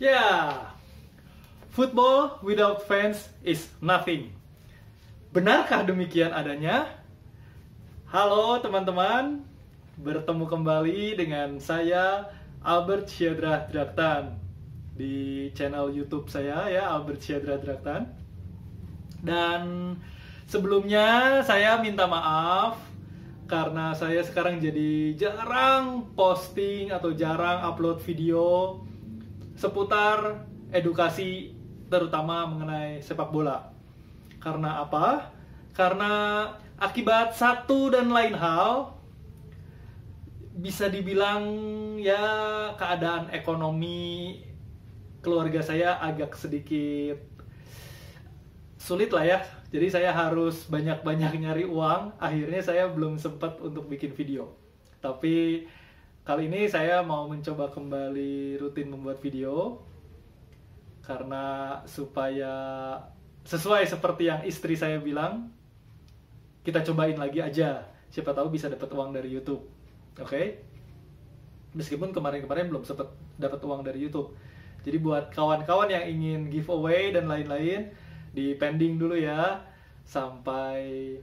Ya, football without fans is nothing. Benarkah demikian adanya? Halo teman-teman, bertemu kembali dengan saya Albert Syedra Draktan di channel YouTube saya ya, Albert Syedra Draktan. Dan sebelumnya saya minta maaf karena saya sekarang jadi jarang posting atau jarang upload video seputar edukasi terutama mengenai sepak bola. Karena apa? Karena akibat satu dan lain hal, bisa dibilang ya keadaan ekonomi keluarga saya agak sedikit sulit lah ya. Jadi saya harus banyak-banyak nyari uang. Akhirnya saya belum sempat untuk bikin video. Tapi kali ini saya mau mencoba kembali rutin membuat video, karena supaya sesuai seperti yang istri saya bilang, kita cobain lagi aja, siapa tahu bisa dapat uang dari YouTube. Oke? Meskipun kemarin-kemarin belum sempat dapat uang dari YouTube. Jadi buat kawan-kawan yang ingin giveaway dan lain-lain, di pending dulu ya sampai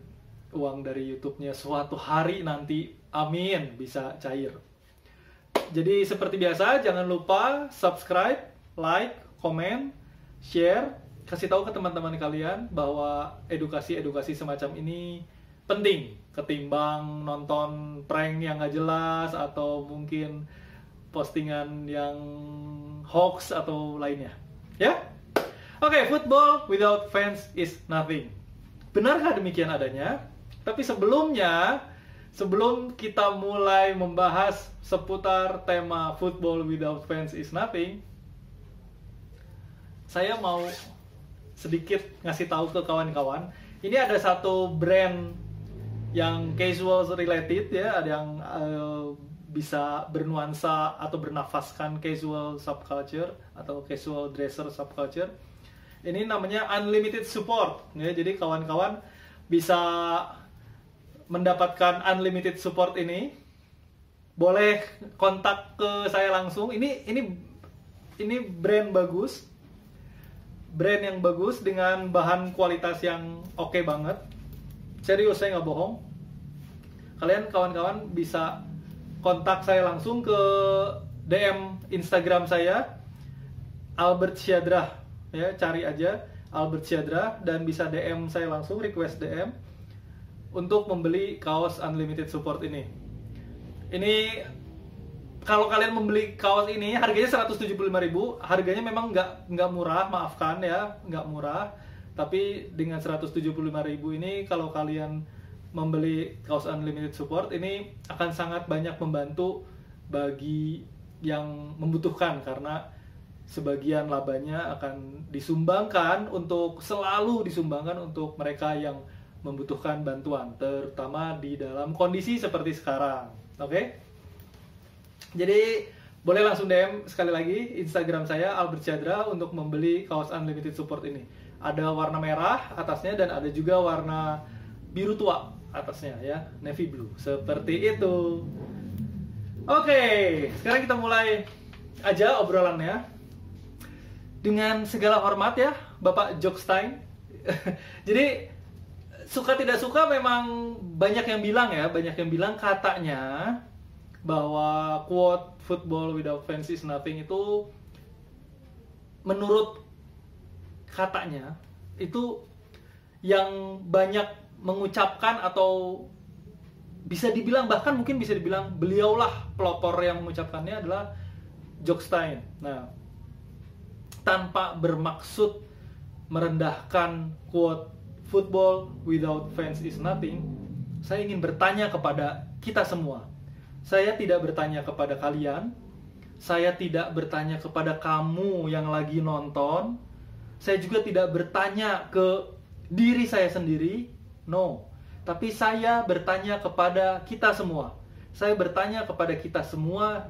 uang dari YouTube-nya suatu hari nanti, amin, bisa cair. Jadi seperti biasa, jangan lupa subscribe, like, komen, share, kasih tahu ke teman-teman kalian bahwa edukasi-edukasi semacam ini penting ketimbang nonton prank yang gak jelas atau mungkin postingan yang hoax atau lainnya. Ya? Oke, football without fans is nothing. Benarkah demikian adanya? Tapi sebelumnya, sebelum kita mulai membahas seputar tema football without fans is nothing, saya mau sedikit ngasih tahu ke kawan-kawan. Ini ada satu brand yang casual related ya, ada yang bisa bernuansa atau bernafaskan casual subculture atau casual dresser subculture. Ini namanya Unlimited Support ya. Jadi kawan-kawan bisa mendapatkan unlimited support ini, boleh kontak ke saya langsung. Ini brand bagus, brand yang bagus dengan bahan kualitas yang oke banget. Serius, saya nggak bohong. Kalian kawan-kawan bisa kontak saya langsung ke DM Instagram saya, Albert Syedra ya, cari aja Albert Syedra dan bisa DM saya langsung, request DM untuk membeli kaos Unlimited Support ini. Ini kalau kalian membeli kaos ini harganya 175.000. Harganya memang nggak murah, maafkan ya, nggak murah. Tapi dengan 175.000 ini, kalau kalian membeli kaos Unlimited Support ini akan sangat banyak membantu bagi yang membutuhkan, karena sebagian labanya akan disumbangkan untuk, selalu disumbangkan untuk mereka yang membutuhkan bantuan, terutama di dalam kondisi seperti sekarang. Oke? Jadi boleh langsung DM sekali lagi Instagram saya Albert Syedra untuk membeli kaos Unlimited Support ini. Ada warna merah atasnya dan ada juga warna biru tua atasnya ya, navy blue. Seperti itu. Oke, sekarang kita mulai aja obrolannya. Dengan segala hormat ya, Bapak Jokstein. Jadi suka tidak suka memang banyak yang bilang ya, banyak yang bilang katanya bahwa quote football without fans is nothing itu menurut katanya itu yang banyak mengucapkan, atau bisa dibilang, bahkan mungkin bisa dibilang beliaulah pelopor yang mengucapkannya adalah Jokstein. Nah, tanpa bermaksud merendahkan quote football without fans is nothing, saya ingin bertanya kepada kita semua. Saya tidak bertanya kepada kalian, saya tidak bertanya kepada kamu yang lagi nonton, saya juga tidak bertanya ke diri saya sendiri, no. Tapi saya bertanya kepada kita semua. Saya bertanya kepada kita semua,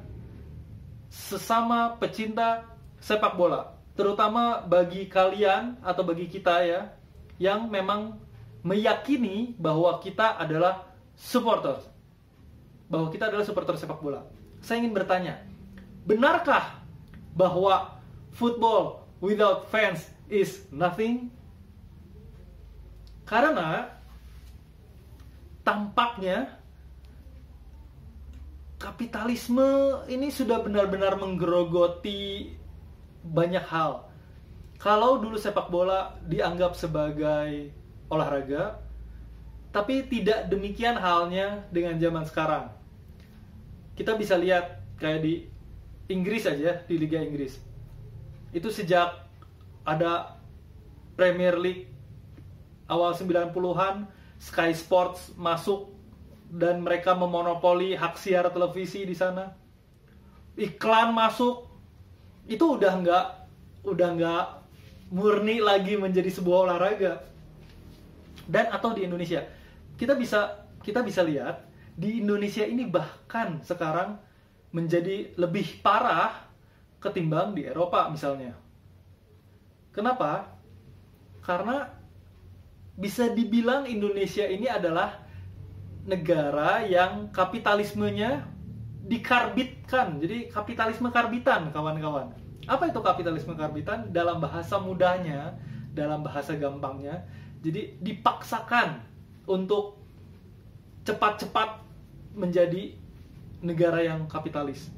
sesama pecinta sepak bola, terutama bagi kalian atau bagi kita ya, yang memang meyakini bahwa kita adalah supporter, bahwa kita adalah supporter sepak bola. Saya ingin bertanya, benarkah bahwa football without fans is nothing? Karena tampaknya kapitalisme ini sudah benar-benar menggerogoti banyak hal. Kalau dulu sepak bola dianggap sebagai olahraga, tapi tidak demikian halnya dengan zaman sekarang. Kita bisa lihat kayak di Inggris aja, di Liga Inggris. Itu sejak ada Premier League awal 90-an, Sky Sports masuk dan mereka memonopoli hak siar televisi di sana. Iklan masuk, itu udah nggak murni lagi menjadi sebuah olahraga. Dan atau di Indonesia, kita bisa lihat di Indonesia ini bahkan sekarang menjadi lebih parah ketimbang di Eropa misalnya. Kenapa? Karena bisa dibilang Indonesia ini adalah negara yang kapitalismenya dikarbitkan. Jadi kapitalisme karbitan, kawan-kawan. Apa itu kapitalisme karbitan? Dalam bahasa mudahnya, dalam bahasa gampangnya, jadi dipaksakan untuk cepat-cepat menjadi negara yang kapitalis.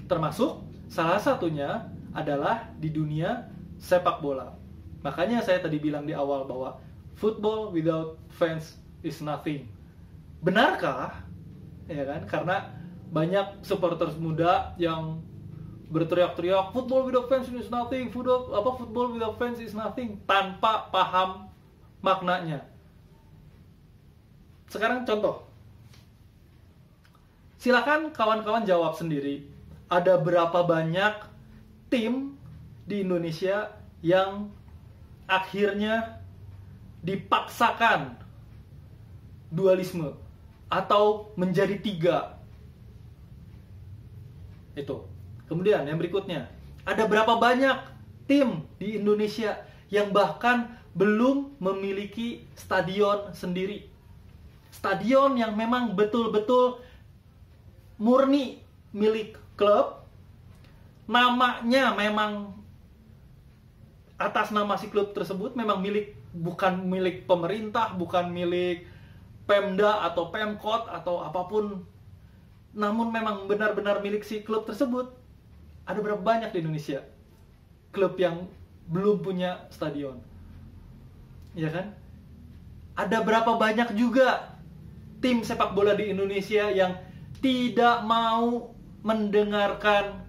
Termasuk salah satunya adalah di dunia sepak bola. Makanya saya tadi bilang di awal bahwa football without fans is nothing. Benarkah? Ya kan? Karena banyak supporters muda yang berteriak-teriak football without fans is nothing, football without fans is nothing, tanpa paham maknanya. Sekarang contoh. Silakan kawan-kawan jawab sendiri. Ada berapa banyak tim di Indonesia yang akhirnya dipaksakan dualisme atau menjadi 3? Itu. Kemudian yang berikutnya, ada berapa banyak tim di Indonesia yang bahkan belum memiliki stadion sendiri? Stadion yang memang betul-betul murni milik klub, namanya memang atas nama si klub tersebut memang bukan milik pemerintah, bukan milik Pemda atau Pemkot atau apapun, namun memang benar-benar milik si klub tersebut. Ada berapa banyak di Indonesia klub yang belum punya stadion? Ya kan? Ada berapa banyak juga tim sepak bola di Indonesia yang tidak mau mendengarkan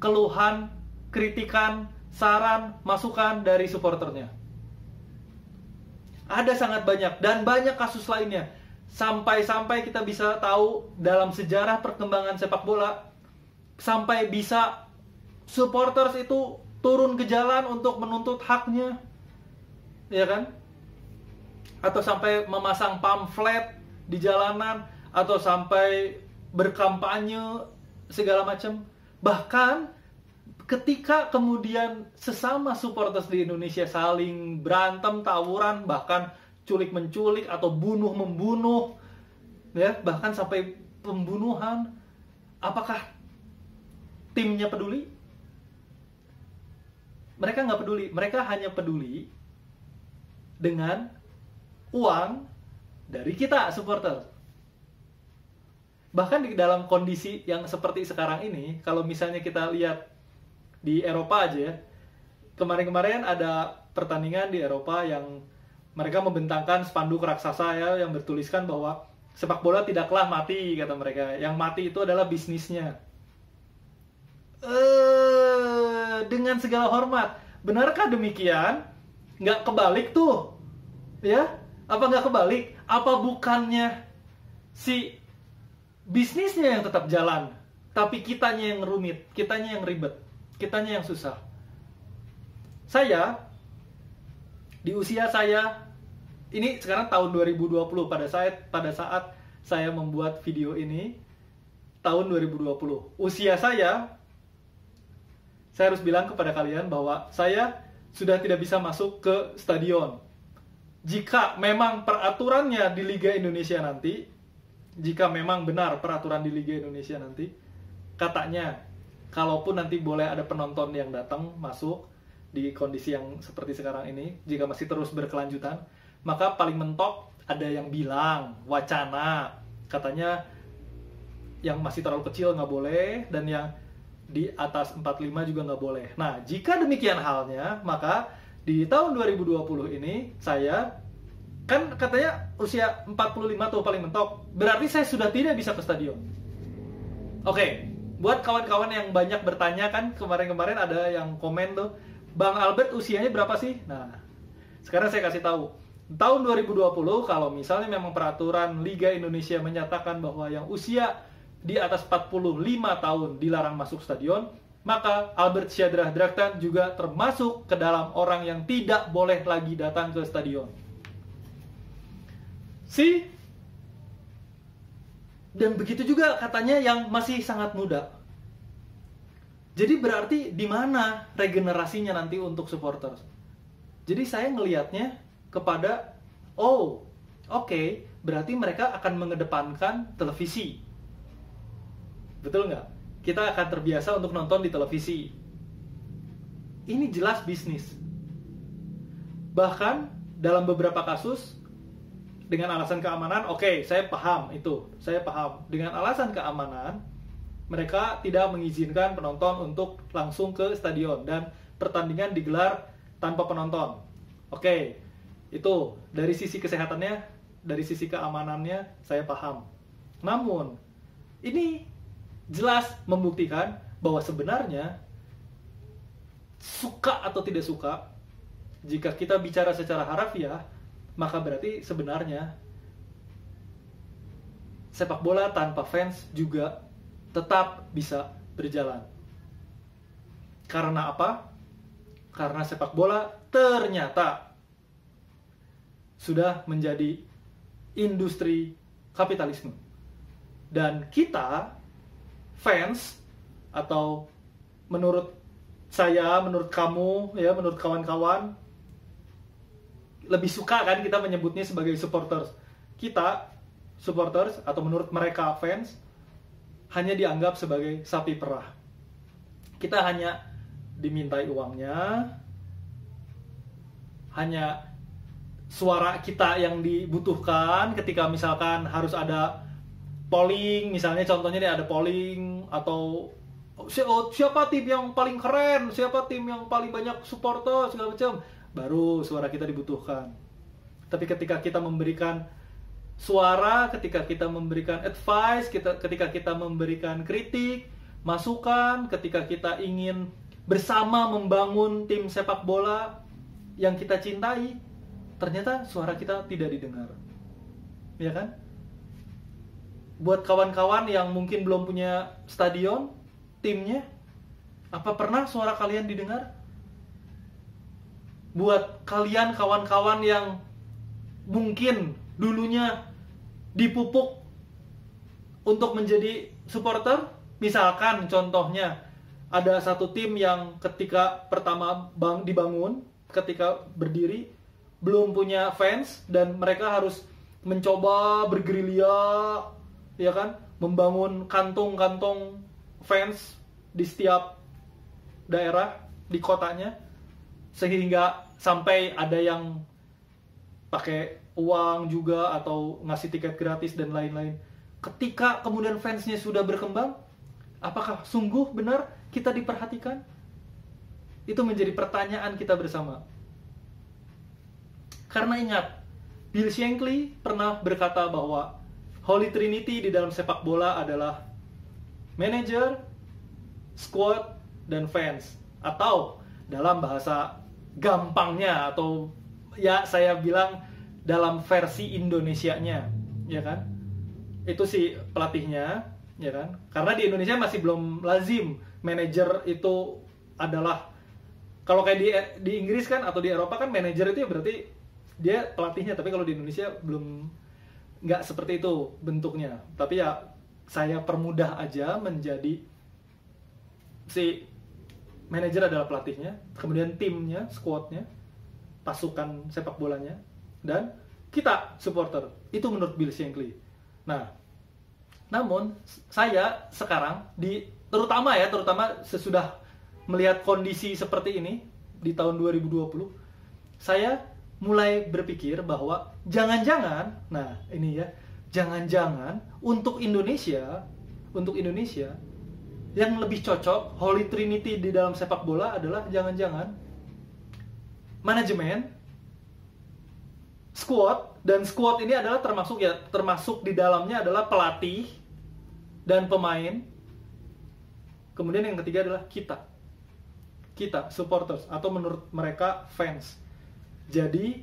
keluhan, kritikan, saran, masukan dari supporternya? Ada sangat banyak, dan banyak kasus lainnya. Sampai-sampai kita bisa tahu dalam sejarah perkembangan sepak bola, sampai bisa supporters itu turun ke jalan untuk menuntut haknya, ya kan? Atau sampai memasang pamflet di jalanan, atau sampai berkampanye segala macam. Bahkan ketika kemudian sesama supporters di Indonesia saling berantem, tawuran, bahkan culik-menculik atau bunuh-membunuh, ya, bahkan sampai pembunuhan, apakah timnya peduli? Mereka nggak peduli. Mereka hanya peduli dengan uang dari kita, supporter. Bahkan di dalam kondisi yang seperti sekarang ini, kalau misalnya kita lihat di Eropa aja ya, kemarin-kemarin ada pertandingan di Eropa yang mereka membentangkan spanduk raksasa ya, yang bertuliskan bahwa sepak bola tidaklah mati, kata mereka. Yang mati itu adalah bisnisnya. Dengan segala hormat, benarkah demikian? Nggak kebalik tuh, ya? Apa nggak kebalik? Apa bukannya si bisnisnya yang tetap jalan, tapi kitanya yang rumit, kitanya yang ribet, kitanya yang susah? Saya, di usia saya, ini sekarang tahun 2020, pada saat saya membuat video ini, tahun 2020. Usia saya harus bilang kepada kalian bahwa saya sudah tidak bisa masuk ke stadion. Jika memang peraturannya di Liga Indonesia nanti, jika memang benar peraturan di Liga Indonesia nanti, katanya kalaupun nanti boleh ada penonton yang datang masuk di kondisi yang seperti sekarang ini, jika masih terus berkelanjutan, maka paling mentok ada yang bilang wacana, katanya yang masih terlalu kecil nggak boleh, dan yang di atas 45 juga nggak boleh. Nah, jika demikian halnya, maka di tahun 2020 ini saya kan katanya usia 45 tuh paling mentok, berarti saya sudah tidak bisa ke stadion. Oke, buat kawan-kawan yang banyak bertanya kan, kemarin-kemarin ada yang komen tuh, Bang Albert usianya berapa sih? Nah, sekarang saya kasih tahu. Tahun 2020 kalau misalnya memang peraturan Liga Indonesia menyatakan bahwa yang usia di atas 45 tahun dilarang masuk stadion, maka Albert Syadrah Draktan juga termasuk ke dalam orang yang tidak boleh lagi datang ke stadion. Dan begitu juga katanya yang masih sangat muda. Jadi berarti di mana regenerasinya nanti untuk supporter? Jadi saya ngelihatnya kepada, berarti mereka akan mengedepankan televisi. Betul nggak? Kita akan terbiasa untuk nonton di televisi. Ini jelas bisnis. Bahkan dalam beberapa kasus, dengan alasan keamanan, saya paham itu. Saya paham. Dengan alasan keamanan, mereka tidak mengizinkan penonton untuk langsung ke stadion. Dan pertandingan digelar tanpa penonton. Itu dari sisi kesehatannya, dari sisi keamanannya, saya paham. Namun, ini jelas membuktikan bahwa sebenarnya suka atau tidak suka, jika kita bicara secara harafiah, maka berarti sebenarnya sepak bola tanpa fans juga tetap bisa berjalan. Karena apa? Karena sepak bola ternyata sudah menjadi industri kapitalisme. Dan kita fans, atau menurut saya, menurut kamu, ya, menurut kawan-kawan, lebih suka kan kita menyebutnya sebagai supporters. Kita supporters, atau menurut mereka fans, hanya dianggap sebagai sapi perah. Kita hanya dimintai uangnya, hanya suara kita yang dibutuhkan ketika misalkan harus ada polling, misalnya contohnya nih ada polling, atau siapa tim yang paling keren, siapa tim yang paling banyak supporter segala macam, baru suara kita dibutuhkan. Tapi ketika kita memberikan suara, ketika kita memberikan advice, ketika kita memberikan kritik, masukan, ketika kita ingin bersama membangun tim sepak bola yang kita cintai, ternyata suara kita tidak didengar. Ya kan? Buat kawan-kawan yang mungkin belum punya stadion, timnya, apa pernah suara kalian didengar? Buat kalian kawan-kawan yang mungkin dulunya dipupuk untuk menjadi supporter, misalkan contohnya ada satu tim yang ketika pertama dibangun, ketika berdiri, belum punya fans, dan mereka harus mencoba bergerilya, ya kan, membangun kantong-kantong fans di setiap daerah di kotanya, sehingga sampai ada yang pakai uang juga atau ngasih tiket gratis dan lain-lain. Ketika kemudian fansnya sudah berkembang, apakah sungguh benar kita diperhatikan? Itu menjadi pertanyaan kita bersama. Karena ingat, Bill Shankly pernah berkata bahwa Holy Trinity di dalam sepak bola adalah manager, squad, dan fans. Atau dalam bahasa gampangnya, atau ya saya bilang dalam versi Indonesianya, ya kan? Itu si pelatihnya, ya kan? Karena di Indonesia masih belum lazim manajer itu adalah, kalau kayak di Inggris kan atau di Eropa kan manajer itu ya berarti dia pelatihnya, tapi kalau di Indonesia belum, nggak seperti itu bentuknya. Tapi ya saya permudah aja menjadi si manajer adalah pelatihnya, kemudian timnya, squadnya, pasukan sepak bolanya, dan kita supporter. Itu menurut Bill Shankly. Nah, namun saya sekarang di terutama sesudah melihat kondisi seperti ini di tahun 2020, saya mulai berpikir bahwa jangan-jangan, nah ini ya, jangan-jangan untuk Indonesia yang lebih cocok Holy Trinity di dalam sepak bola adalah jangan-jangan manajemen, squad, dan squad ini adalah termasuk di dalamnya adalah pelatih dan pemain. Kemudian yang ketiga adalah kita supporters, atau menurut mereka fans. Jadi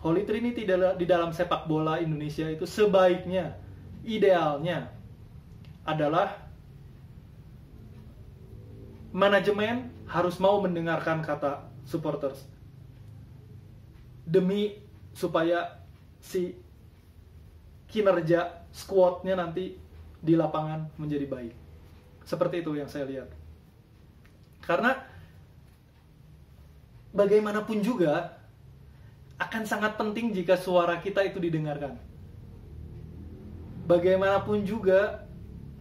Holy Trinity di dalam sepak bola Indonesia itu sebaiknya, idealnya adalah manajemen harus mau mendengarkan kata supporters demi supaya si kinerja squadnya nanti di lapangan menjadi baik. Seperti itu yang saya lihat. Karena bagaimanapun juga akan sangat penting jika suara kita itu didengarkan. Bagaimanapun juga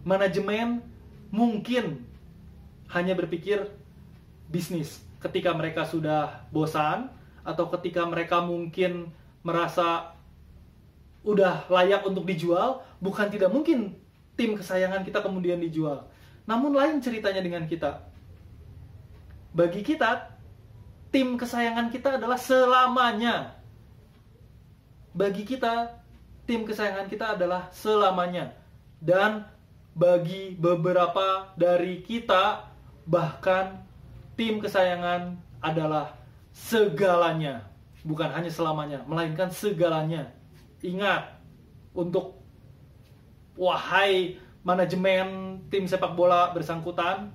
manajemen mungkin hanya berpikir bisnis ketika mereka sudah bosan, atau ketika mereka mungkin merasa udah layak untuk dijual. Bukan tidak mungkin tim kesayangan kita kemudian dijual, namun lain ceritanya dengan kita. Bagi kita, tim kesayangan kita adalah selamanya. Bagi kita, tim kesayangan kita adalah selamanya. Dan bagi beberapa dari kita, bahkan tim kesayangan adalah segalanya. Bukan hanya selamanya, melainkan segalanya. Ingat, untuk wahai manajemen tim sepak bola bersangkutan,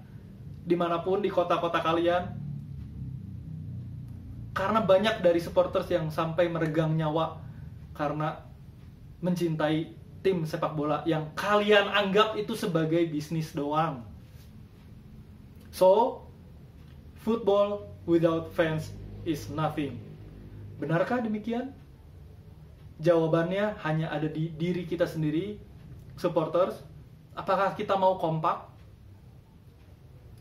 dimanapun di kota-kota kalian, karena banyak dari supporters yang sampai meregang nyawa karena mencintai tim sepak bola yang kalian anggap itu sebagai bisnis doang. So, football without fans is nothing. Benarkah demikian? Jawabannya hanya ada di diri kita sendiri, supporters. Apakah kita mau kompak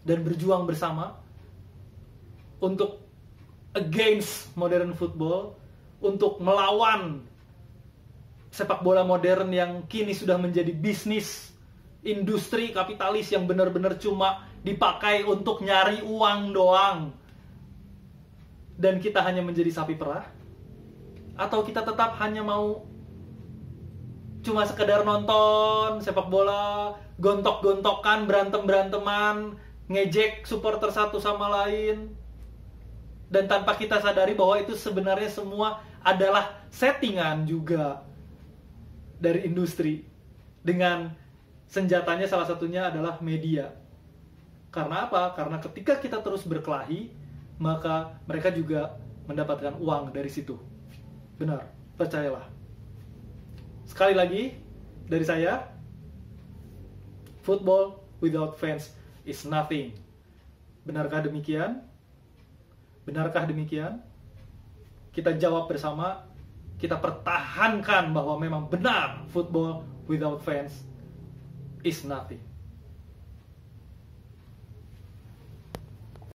dan berjuang bersama untuk against modern football, untuk melawan sepak bola modern yang kini sudah menjadi bisnis, industri kapitalis yang benar-benar cuma dipakai untuk nyari uang doang, dan kita hanya menjadi sapi perah? Atau kita tetap hanya mau cuma sekedar nonton sepak bola, gontok-gontokan, berantem-beranteman, ngejek supporter satu sama lain, dan tanpa kita sadari bahwa itu sebenarnya semua adalah settingan juga dari industri, dengan senjatanya salah satunya adalah media. Karena apa? Karena ketika kita terus berkelahi, maka mereka juga mendapatkan uang dari situ. Benar, percayalah. Sekali lagi dari saya, football without fans is nothing. Benarkah demikian? Benarkah demikian? Kita jawab bersama, kita pertahankan bahwa memang benar football without fans is nothing.